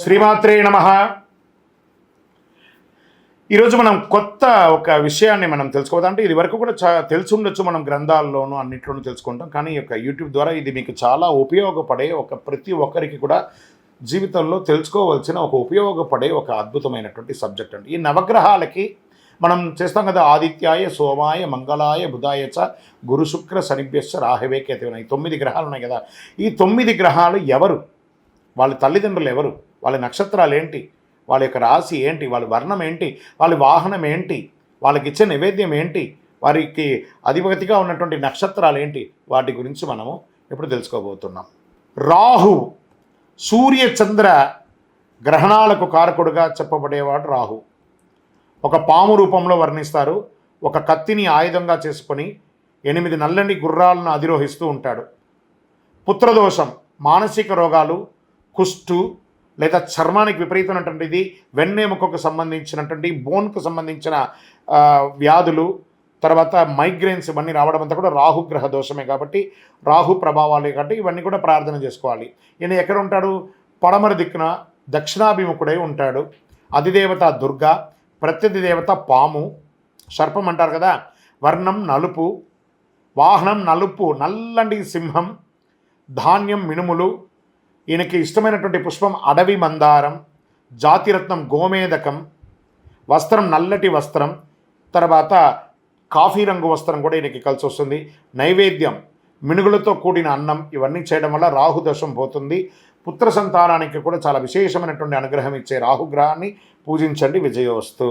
శ్రీమాత్రే నమః. ఈరోజు మనం కొత్త ఒక విషయాన్ని మనం తెలుసుకోవద్దు. అంటే ఇది వరకు కూడా తెలిసి ఉండొచ్చు, మనం గ్రంథాల్లోనూ అన్నింటిలోనూ తెలుసుకుంటాం. కానీ ఈ యొక్క యూట్యూబ్ ద్వారా ఇది మీకు చాలా ఉపయోగపడే ప్రతి ఒక్కరికి కూడా జీవితంలో తెలుసుకోవాల్సిన ఉపయోగపడే ఒక అద్భుతమైనటువంటి సబ్జెక్ట్ అండి. ఈ నవగ్రహాలకి మనం చేస్తాం కదా, ఆదిత్యాయ సోమాయ మంగళాయ బుధాయ చ గురు శుక్ర శనిభ్యశ్చ రాహవే కేతవే. ఈ 9 గ్రహాలు ఉన్నాయి కదా. ఈ 9 గ్రహాలు ఎవరు, వాళ్ళ తల్లిదండ్రులు ఎవరు, వాళ్ళ నక్షత్రాలు ఏంటి, వాళ్ళ యొక్క రాశి ఏంటి, వాళ్ళ వర్ణం ఏంటి, వాళ్ళ వాహనం ఏంటి, వాళ్ళకి ఇచ్చే నైవేద్యం ఏంటి, వారికి అధిపతిగా ఉన్నటువంటి నక్షత్రాలు ఏంటి, వాటి గురించి మనము ఇప్పుడు తెలుసుకోబోతున్నాం. రాహు సూర్య చంద్ర గ్రహణాలకు కారకుడుగా చెప్పబడేవాడు రాహు. ఒక పాము రూపంలో వర్ణిస్తారు. ఒక కత్తిని ఆయుధంగా చేసుకొని 8 నల్లని గుర్రాలను అధిరోహిస్తూ ఉంటాడు. పుత్రదోషం, మానసిక రోగాలు, కుష్టు లేదా చర్మానికి విపరీతమైనటువంటిది, వెన్నెముకకు సంబంధించినటువంటి బోన్కు సంబంధించిన వ్యాధులు, తర్వాత మైగ్రేన్స్, ఇవన్నీ రావడం అంతా కూడా రాహుగ్రహ దోషమే. కాబట్టి రాహు ప్రభావాలే కాబట్టి ఇవన్నీ కూడా ప్రార్థన చేసుకోవాలి. ఈయన ఎక్కడ ఉంటాడు? పడమర దిక్కున దక్షిణాభిముఖుడై ఉంటాడు. అధిదేవత దుర్గా, ప్రత్యధి దేవత పాము, సర్పం అంటారు కదా. వర్ణం నలుపు, వాహనం నలుపు, నల్లండి సింహం, ధాన్యం మినుములు. ఈయనకి ఇష్టమైనటువంటి పుష్పం అడవి మందారం, జాతిరత్నం గోమేదకం, వస్త్రం నల్లటి వస్త్రం, తర్వాత కాఫీ రంగు వస్త్రం కూడా ఈయనకి కలిసి వస్తుంది. నైవేద్యం మినుగులతో కూడిన అన్నం, ఇవన్నీ చేయడం వల్ల రాహుదోషం పోతుంది. పుత్ర సంతానానికి కూడా చాలా విశేషమైనటువంటి అనుగ్రహం ఇచ్చే రాహుగ్రహాన్ని పూజించండి. విజయోస్తు.